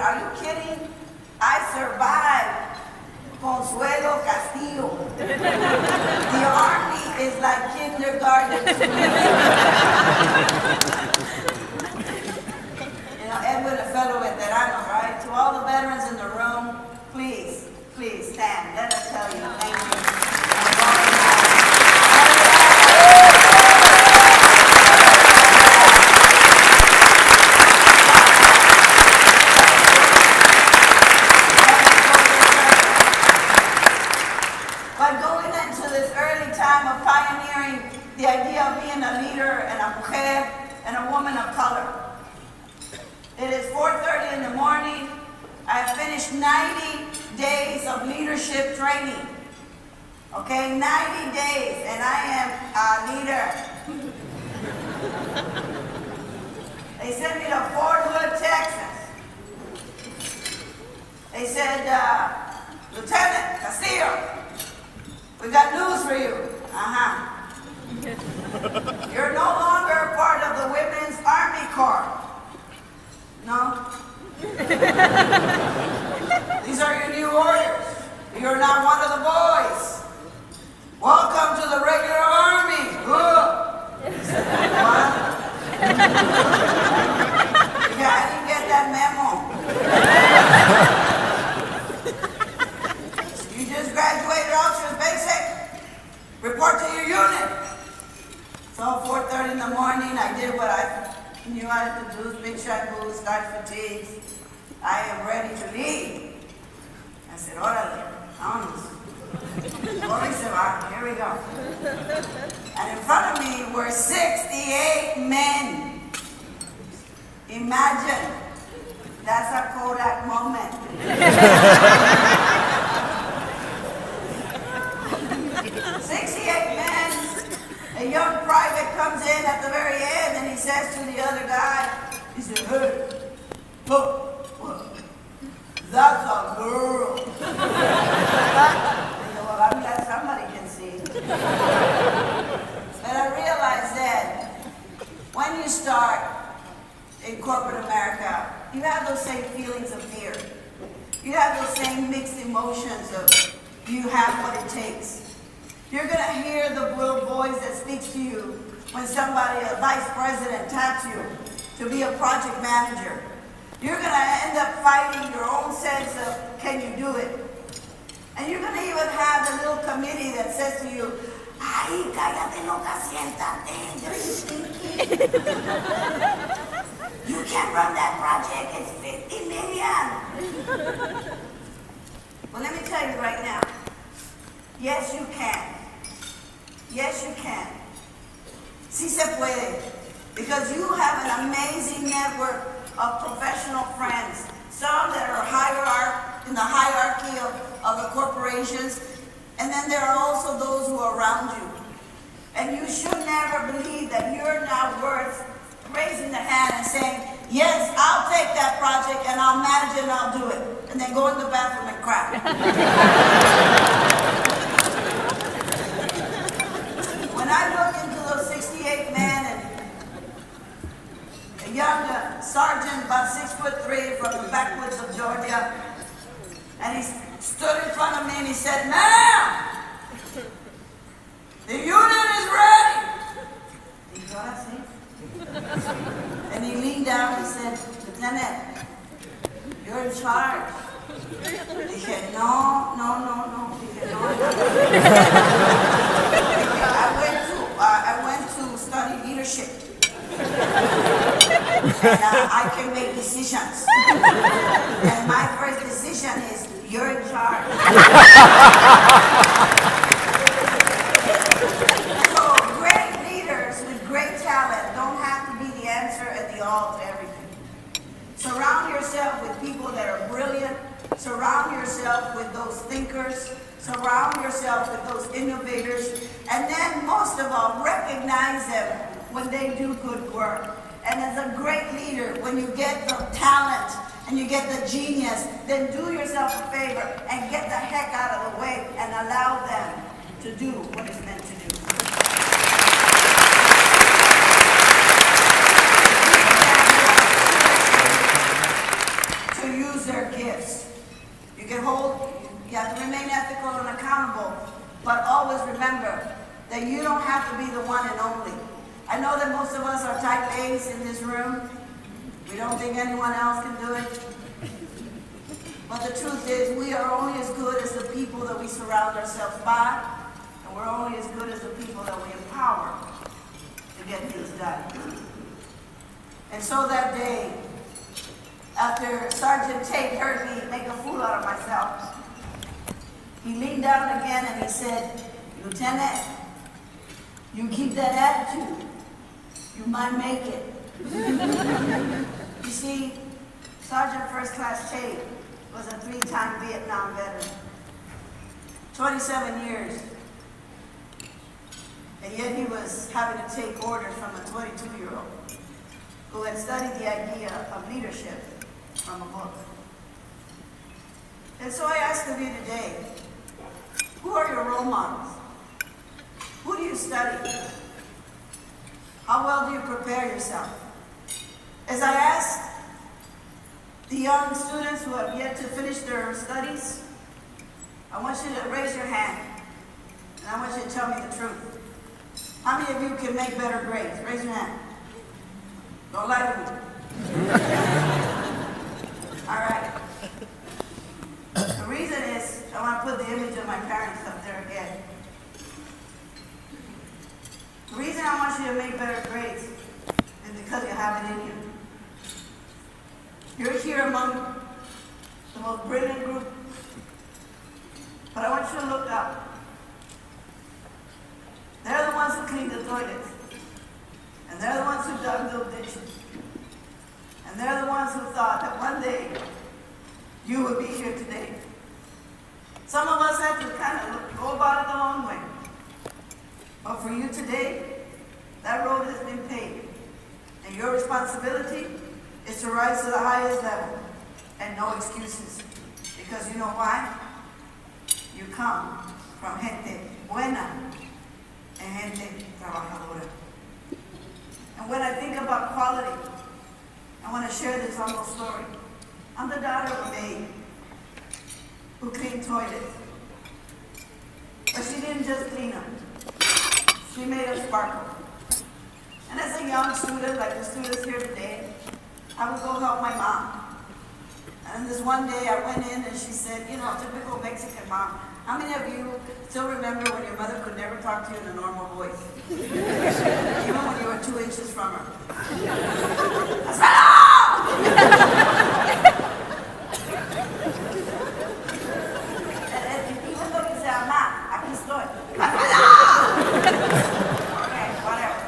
are you kidding? I survived Consuelo, Castillo. The Army is like kindergarten to me. You know, Edwin, a fellow veterano, right? To all the veterans in the room, please, please stand. Let us tell you thank you. But going into this early time of pioneering the idea of being a leader and a mujer and a woman of color. It is 4:30 in the morning. I have finished 90 days of leadership training. Okay, 90 days, and I am a leader. They sent me to Fort Hood, Texas. They said, Lieutenant Castillo, we got news for you. You're no longer part of the Women's Army Corps. No? These are your new orders. You're not one of the boys. Welcome to the regular army. I said, what? Yeah, I didn't get that memo. You just graduated officer's basic. Report to your unit. So 4:30 in the morning, I did what I knew I had to do, big shot boots, start fatigues. I am ready to leave. I said, órale, vámonos. Corre se va, here we go. And in front of me were 68 men. Imagine, that's a Kodak moment. 68 men, a young private comes in at the very end and he says to the other guy, he said, hey, look, that's a girl. I said, well, I'm glad somebody can see. But I realized that when you start in corporate America, you have those same feelings of fear. You have those same mixed emotions of, do you have what it takes? You're going to hear the little voice that speaks to you when somebody, a vice president, taps you to be a project manager. You're going to end up fighting your own sense of, can you do it? And you're going to even have the little committee that says to you, ay, cállate loca, siéntate, you can't run that project, it's 50 million. Well, let me tell you right now, yes, you can. Yes, you can. Sí se puede. Because you have an amazing network of professional friends. Some that are in the hierarchy of the corporations. And then there are also those who are around you. And you should never believe that you're now worth raising the hand and saying, yes, I'll take that project and I'll manage it and I'll do it. And then go in the bathroom and cry. When I look into those 68 men and a young sergeant, about 6'3", from the backwoods of Georgia, and he stood in front of me and he said, ma'am, the unit is ready. Dije, ahora sí. And he leaned down and he said, Lieutenant, you're in charge. Dije, no. Dije, no. I went to study leadership. And I can make decisions. And my first decision is, you're in charge. So great leaders with great talent don't have to be the answer and the all to everything. Surround yourself with people that are brilliant. Surround yourself with those thinkers. Surround yourself with those innovators. And then, most of all, recognize them when they do good work. And as a great leader, when you get the talent and you get the genius, then do yourself a favor and get the heck out of the way and allow them to do what is meant to do. To use use their gifts. You have to remain ethical and accountable, but always remember that you don't have to be the one and only. I know that most of us are type A's in this room. We don't think anyone else can do it. But the truth is, we are only as good as the people that we surround ourselves by, and we're only as good as the people that we empower to get things done. And so that day, after Sergeant Tate heard me make a fool out of myself, he leaned down again and he said, "Lieutenant, you keep that attitude, you might make it." You see, Sergeant First Class Tate was a 3-time Vietnam veteran, 27 years, and yet he was having to take orders from a 22-year-old who had studied the idea of leadership from a book. And so I ask of you today, who are your role models? Who do you study? How well do you prepare yourself? As I ask the young students who have yet to finish their studies, I want you to raise your hand, and I want you to tell me the truth. How many of you can make better grades? Raise your hand. Don't lie to me. All right. The reason is, I want to put the image of my parents up there again. The reason I want you to make better grades is because you have it in you. You're here among the most brilliant group, but I want you to look up. They're the ones who cleaned the toilets, and they're the ones who dug those ditches, and they're the ones who thought that one day you would be here today. Some of us have to kind of go about it the long way, but for you today, that road has been paved, and your responsibility is to rise to the highest level, and no excuses. Because you know why? You come from gente buena and gente trabajadora. And when I think about quality, I want to share this humble story. I'm the daughter of a maid who cleaned toilets. But she didn't just clean them. She made them sparkle. And as a young student, like the students here today, I would go help my mom. And this one day I went in and she said, you know, typical Mexican mom, how many of you still remember when your mother could never talk to you in a normal voice? Even when you were 2 inches from her. And even though you say, "Mamá, aquí estoy." Okay, whatever.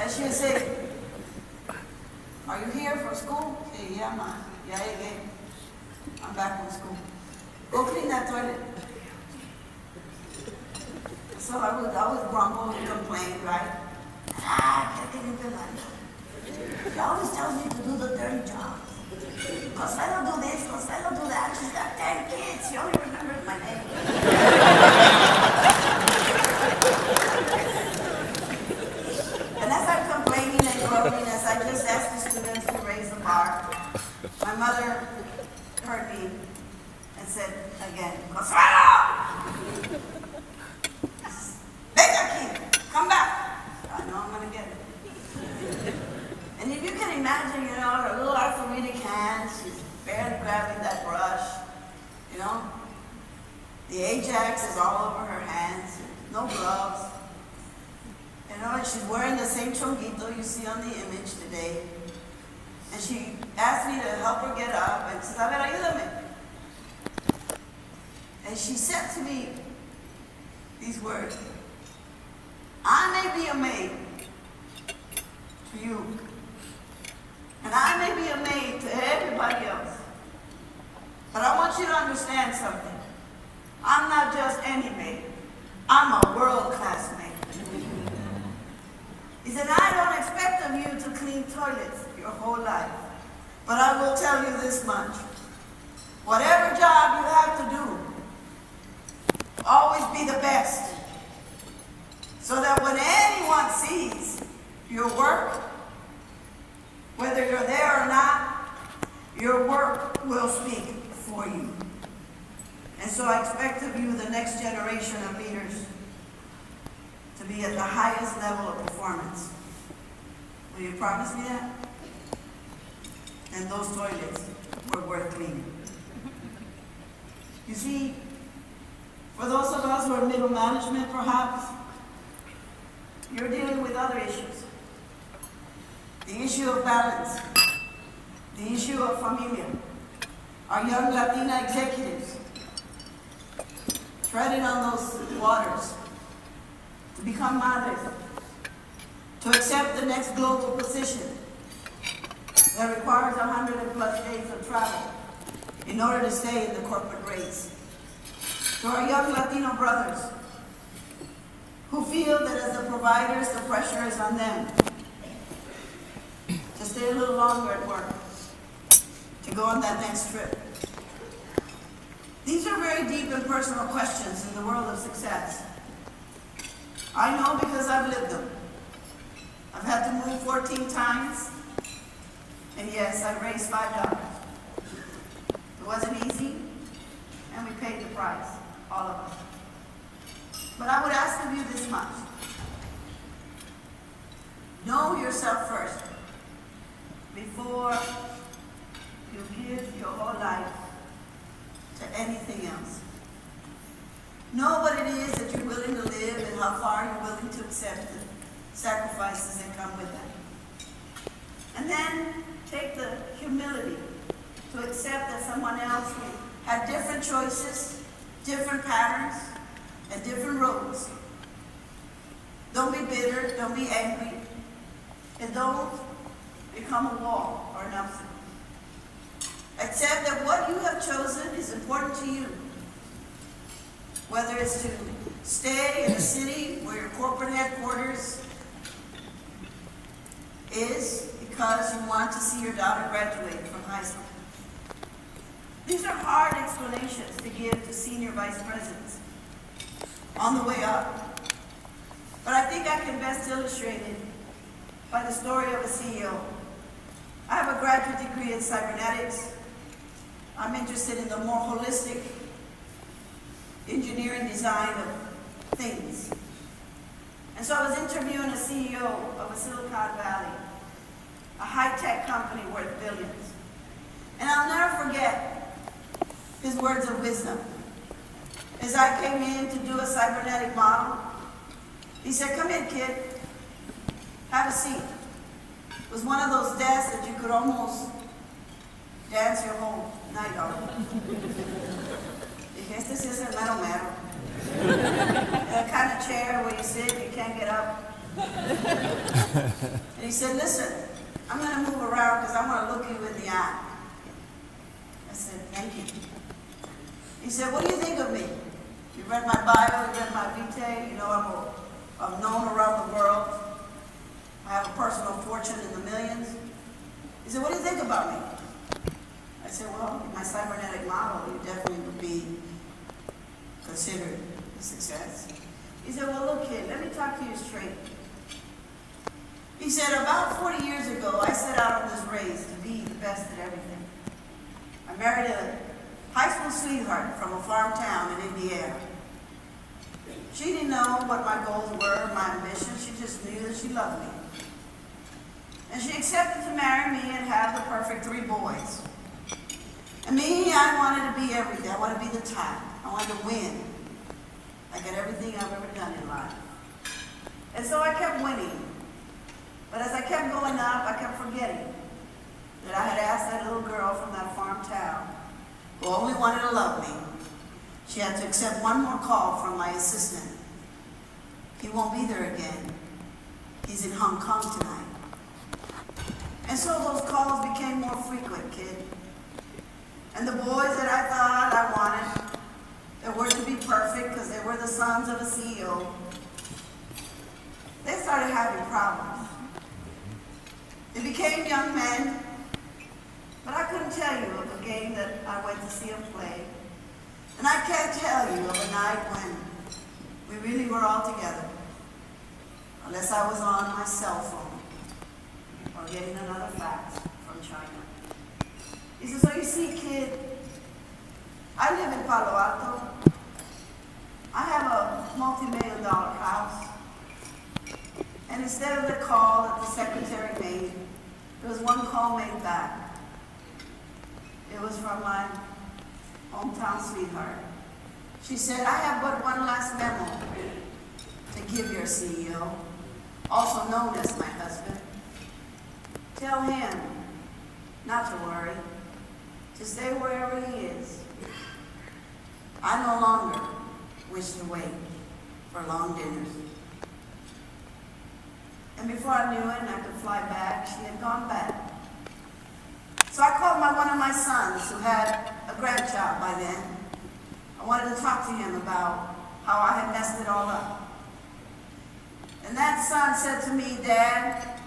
And she would say, "Are you here for school?" Hey, yeah, ma. Yeah, again. I'm back from school. Go clean that toilet. So I would grumble and complain, right? She always tells me to do the dirty jobs. Consuelo do this, Consuelo do that. She's got 10 kids. She only remembers my name. And as I'm complaining and groaning, as I just asked the students to raise the bar, my mother heard me and said again, "Consuelo! Ven aquí! Come back!" I know I'm going to get it. And if you can imagine, you know, her little arthritic hands, she's barely grabbing that brush, you know. The Ajax is all over her hands, no gloves. You know, and she's wearing the same chonguito you see on the image today. And she asked me to help her get up and said, "A ver, ayúdame." And she said to me these words, "I may be a maid to you, and I may be a maid to everybody else, but I want you to understand something. I'm not just any maid. I'm a world-class maid." He said, "I don't expect of you to clean toilets your whole life, but I will tell you this much. Whatever job you have to do, always be the best, so that when anyone sees your work, whether you're there or not, Your work will speak for you. And so I expect of you, the next generation of leaders, to be at the highest level of performance. Will you promise me that? And those toilets were worth cleaning. You see, for those of us who are middle management, perhaps, you're dealing with other issues. The issue of balance, the issue of familia. Our young Latina executives treading on those waters to become madres, to accept the next global position that requires 100+ days of travel in order to stay in the corporate race. To our young Latino brothers who feel that as the providers, the pressure is on them to stay a little longer at work, to go on that next trip. These are very deep and personal questions in the world of success. I know because I've lived them. I've had to move 14 times, and yes, I raised $5. It wasn't easy, and we paid the price, all of us. But I would ask of you this much. Know yourself first before you give your whole life to anything else. Know what it is that you're willing to live and how far you're willing to accept the sacrifices that come with that. And then take the humility to accept that someone else had different choices, different patterns, and different roads. Don't be bitter, don't be angry, and don't become a wall or an obstacle. Accept that what you have chosen is important to you. Whether it's to stay in a city where your corporate headquarters is because you want to see your daughter graduate from high school. These are hard explanations to give to senior vice presidents on the way up. But I think I can best illustrate it by the story of a CEO. I have a graduate degree in cybernetics. I'm interested in the more holistic engineering design of things. And so I was interviewing a CEO of a Silicon Valley, a high-tech company worth billions. And I'll never forget his words of wisdom. As I came in to do a cybernetic model, he said, "Come in, kid, have a seat." It was one of those desks that you could almost dance your whole night on. Dije, este sí es el mero mero. The kind of chair where you sit, you can't get up. And he said, "Listen, I'm going to move around because I want to look you in the eye." I said, "Thank you." He said, "What do you think of me? You read my bio, you read my vitae, you know I'm known around the world. I have a personal fortune in the millions." He said, "What do you think about me?" I said, "Well, my cybernetic model, you definitely would be considered a success." He said, "Well, look, kid, let me talk to you straight." He said, "About 40 years ago, I set out on this race to be the best at everything. I married a high school sweetheart from a farm town in Indiana. She didn't know what my goals were, my ambitions. She just knew that she loved me. And she accepted to marry me and have the perfect 3 boys. And me, I wanted to be everything. I wanted to be the top. I wanted to win. I got everything I've ever done in life. And so I kept winning. But as I kept going up, I kept forgetting that I had asked that little girl from that farm town, who only wanted to love me, she had to accept one more call from my assistant. He won't be there again. He's in Hong Kong tonight." And so those calls became more frequent, kid. And the boys that I thought I wanted, that were to be perfect because they were the sons of a CEO, they started having problems. They became young men, but I couldn't tell you of a game that I went to see them play. And I can't tell you of a night when we really were all together, unless I was on my cell phone or getting another fax from China. He said, you see, kid, I live in Palo Alto. I have a multi-million-dollar house. And instead of the call that the secretary made, there was one call made back. It was from my hometown sweetheart. She said, I have but one last memo to give your CEO, also known as my husband. Tell him not to worry, to stay wherever he is. I no longer wish to wait for long dinners. And before I knew it and I could fly back, she had gone back. So I called one of my sons who had a grandchild by then. I wanted to talk to him about how I had messed it all up. And that son said to me, Dad,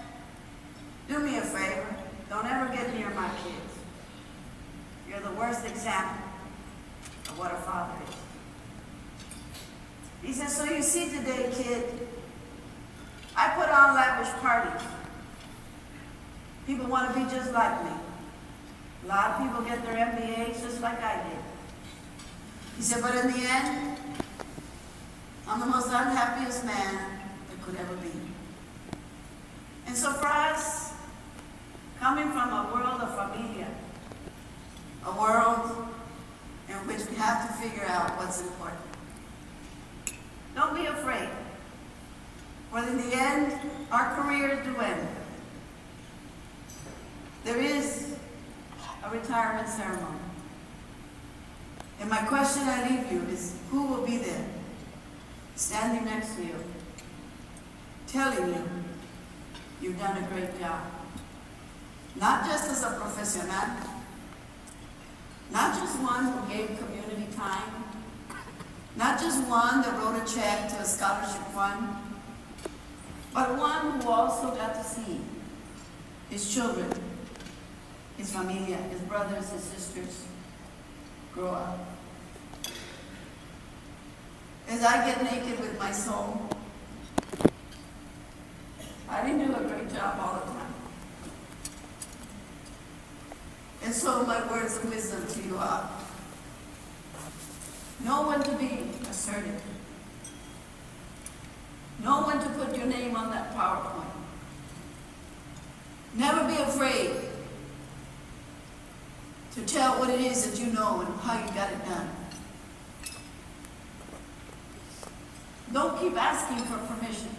do me a favor. Don't ever get near my kids. You're the worst example of what a father is. He said, so you see today, kid, I put on lavish parties. People want to be just like me. A lot of people get their MBAs just like I did. He said, but in the end, I'm the most unhappiest man there could ever be. And so for us, coming from a world of familia, a world in which we have to figure out what's important. Don't be afraid. For in the end, our careers do end. There is a retirement ceremony. And my question I leave you is, who will be there, standing next to you, telling you you've done a great job? Not just as a professional, not just one who gave community time, not just one that wrote a check to a scholarship fund, but one who also got to see his children, his familia, his brothers, his sisters grow up. As I get naked with my soul, I didn't do a great job all the time. And so my words of wisdom to you are, know when to be assertive. Know when to put your name on that PowerPoint. Never be afraid to tell what it is that you know and how you got it done. Don't keep asking for permission.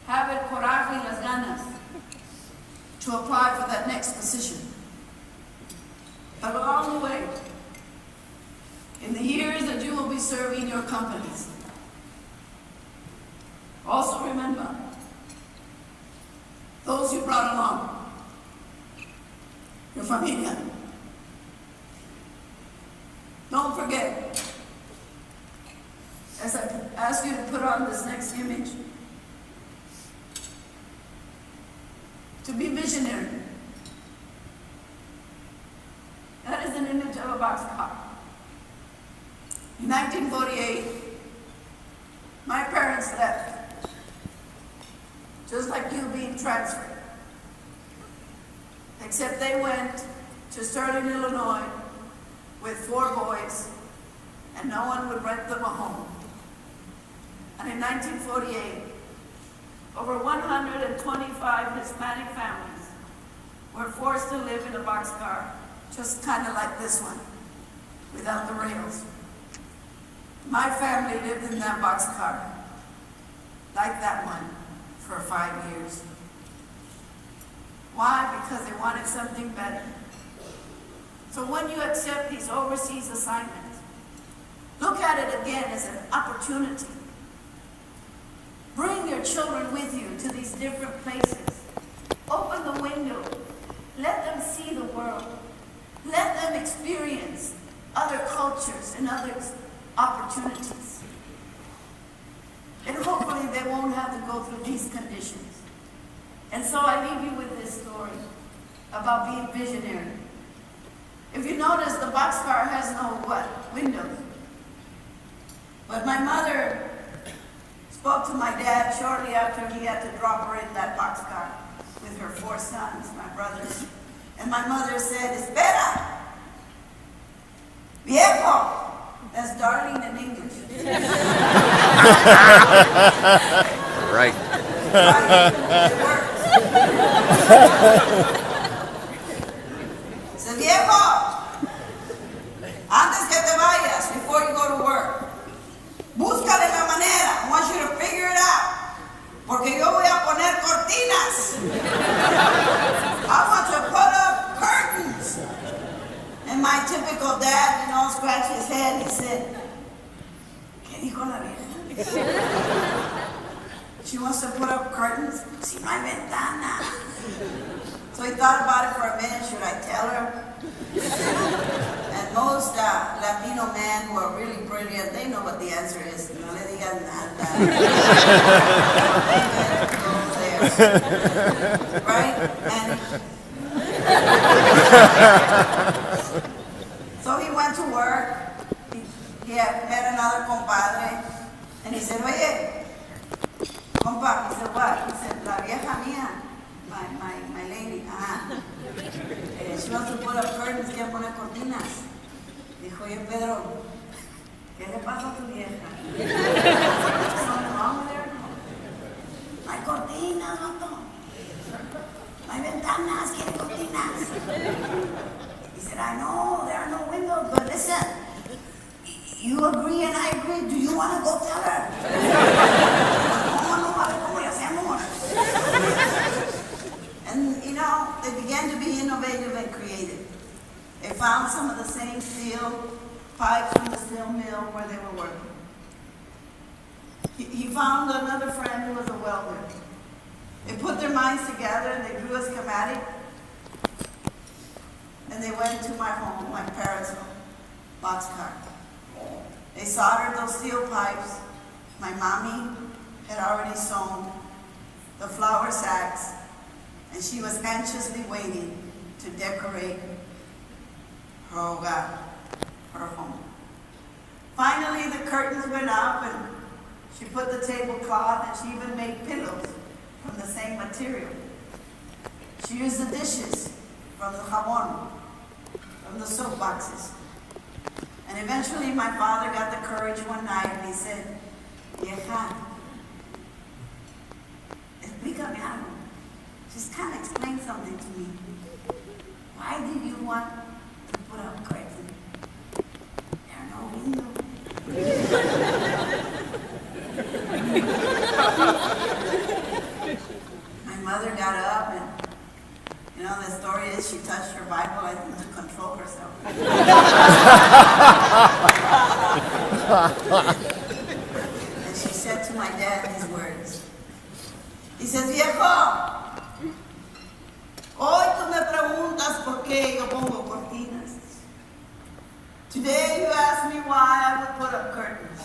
Have el coraje y las ganas to apply for that next position. But along the way, in the years that you will be serving your companies, also remember those you brought along, your familia. Don't forget, as I ask you to put on this next image, to be visionary. That is an image of a boxcar. In 1948, my parents left, just like you being transferred. Except they went to Sterling, Illinois with 4 boys, and no one would rent them a home. And in 1948, over 125 Hispanic families were forced to live in a boxcar, just kind of like this one, without the rails. My family lived in that boxcar, like that one, for 5 years. Why? Because they wanted something better. So when you accept these overseas assignments, look at it again as an opportunity. Bring your children with you to these different places. Open the window. Let them see the world. Let them experience other cultures and other opportunities. And hopefully they won't have to go through these conditions. And so I leave you with this story about being visionary. If you notice, the boxcar has no windows. But my mother spoke to my dad shortly after he had to drop her in that boxcar with her 4 sons, my brothers, And my mother said, espera, viejo. That's darling in English. Right. It works. Said, viejo, antes que te vayas, before you go to work, búscale la manera. I want you to figure it out. Porque yo voy a poner cortinas. I want to put up curtains. And my typical dad, scratched his head. He said, ¿qué dijo la vieja? She wants to put up curtains. Si no hay ventana. So he thought about it for a minute. Should I tell her? And most Latino men who are really brilliant, they know what the answer is. No le digan nada. Right? And so he went to work. He had met another compadre. And he said, oye, compa, he said, what? He said, la vieja mía, my lady, she wants to put up curtains, quiere poner cortinas. Dijo, oye, Pedro, ¿qué le pasa a tu vieja? Something wrong with her? No hay cortinas, vato. No hay ventanas, quiere cortinas. He said, I know, there are no windows, but listen, you agree and I agree. Do you want to go tell her? And they began to be innovative and creative. They found some of the same steel pipes from the steel mill where they were working. He found another friend who was a welder. They put their minds together and they drew a schematic. And they went to my home, my parents' home, boxcar. They soldered those steel pipes. My mommy had already sewn the flour sacks, and she was anxiously waiting to decorate her hogar, her home. Finally, the curtains went up, and she put the tablecloth, and she even made pillows from the same material. She used the dishes from the jabón, from the soap boxes. And eventually my father got the courage one night and he said, vieja, explícame algo. Just kind of explain something to me. Why did you want to put up curtains? There are no windows. My mother got up and the story is she touched her Bible, I think, to control herself. And she said to my dad these words. He says, viejo, hoy tú me preguntas por qué yo pongo cortinas. Today you ask me why I would put up curtains.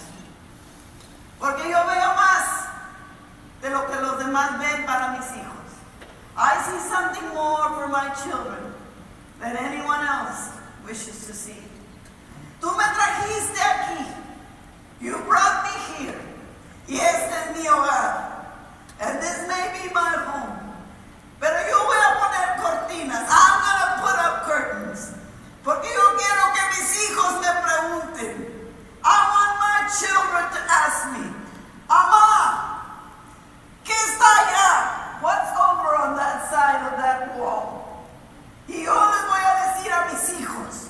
Porque yo veo más de lo que los demás ven para mis hijos. I see something more for my children than anyone else wishes to see. Tú me trajiste aquí. You brought me here. Y este es mi hogar. And this may be my home. Pero yo voy a poner cortinas. I'm going to put up curtains. Porque yo quiero que mis hijos me pregunten. I want my children to ask me, Mamá, ¿qué está allá? What's over on that side of that wall? Y yo les voy a decir a mis hijos,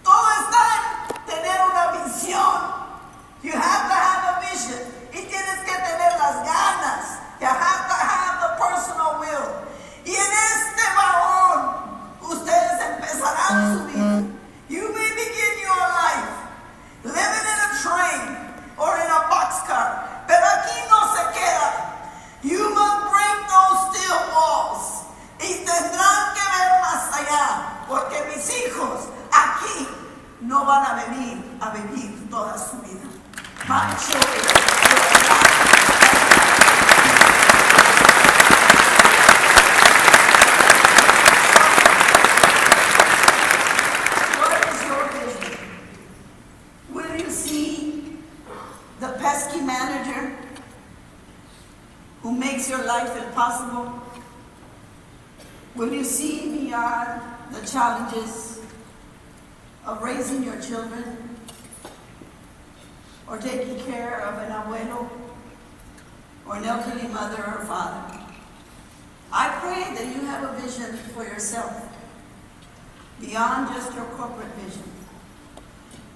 todo está en tener una visión. You have to have a vision. Y tienes que tener las ganas. You have to have the personal will. Y en este vagón, ustedes empezarán su vida. You may begin your life living in a train or in a boxcar. Pero aquí no se queda. You must break those steel walls. Y tendrán que ver más allá. Porque mis hijos aquí no van a venir a vivir toda su vida. My children. What is your vision? Will you see the pesky manager who makes your life impossible? Will you see see beyond the challenges of raising your children or taking care of an abuelo or an elderly mother or father. I pray that you have a vision for yourself beyond just your corporate vision.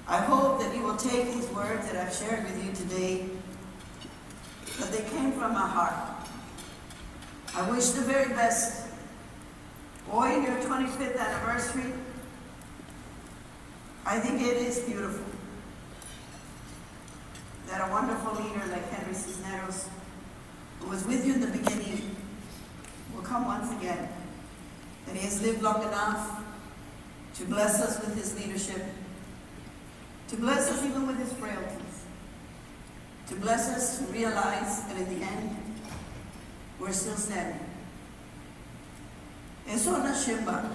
I hope that you will take these words that I've shared with you today, that they came from my heart. I wish the very best. Boy, in your 25th anniversary, I think it is beautiful that a wonderful leader like Henry Cisneros, who was with you in the beginning, will come once again. That he has lived long enough to bless us with his leadership, to bless us even with his frailties, to bless us to realize that in the end, we're still standing. NSHMBA,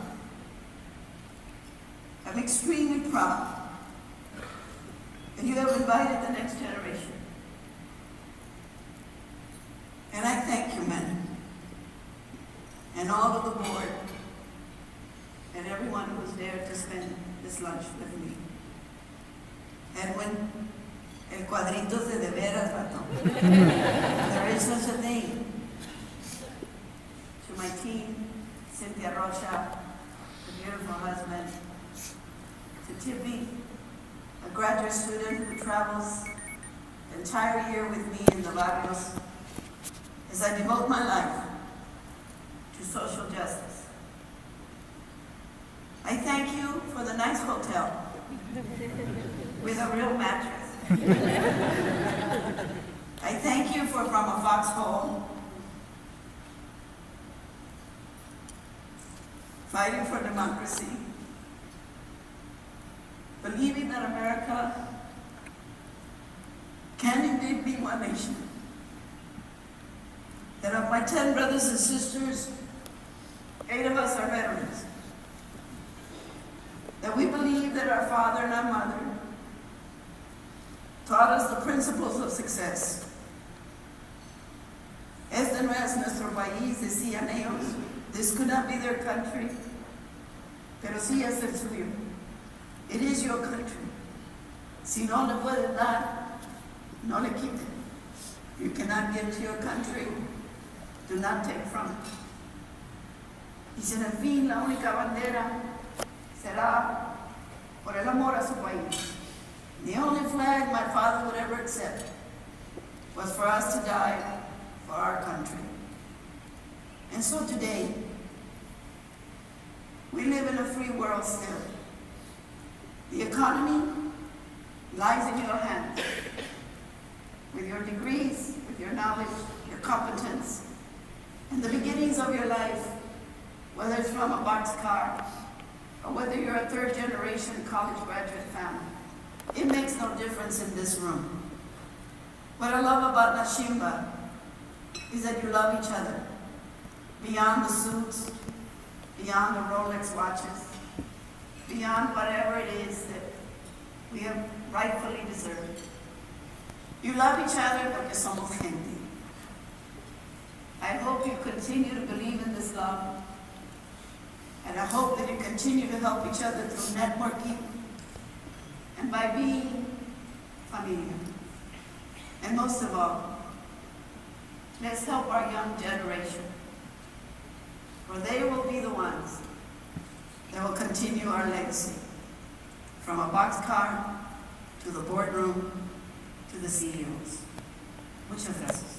I'm extremely proud that you have invited the next generation. And I thank you, men, and all of the board, and everyone who was there to spend this lunch with me. Edwin, el cuadritos de veras, vato. There is such a thing. To my team, Cynthia Rocha, the beautiful husband, to Tippy, a graduate student who travels the entire year with me in the barrios, as I devote my life to social justice. I thank you for the nice hotel with a real mattress. I thank you for From a Foxhole, fighting for democracy, believing that America can indeed be one nation. That of my 10 brothers and sisters, 8 of us are veterans. That we believe that our father and our mother taught us the principles of success. Este no es nuestro país, decían ellos. This could not be their country, pero sí es el suyo. It is your country. Si no le puedes dar, no le quiten. You cannot give to your country, do not take from it. Y si en el fin la única bandera será por el amor a su país. The only flag my father would ever accept was for us to die for our country. And so today, we live in a free world still. The economy lies in your hands. With your degrees, with your knowledge, your competence, and the beginnings of your life, whether it's from a boxcar or whether you're a third-generation college graduate family. It makes no difference in this room. What I love about NSHMBA is that you love each other. Beyond the suits, beyond the Rolex watches, beyond whatever it is that we have rightfully deserved. You love each other porque somos gente. I hope you continue to believe in this love, and I hope that you continue to help each other through networking and by being familia. And most of all, let's help our young generation, for they will be the ones that will continue our legacy, from a boxcar to the boardroom to the CEOs. Muchas gracias.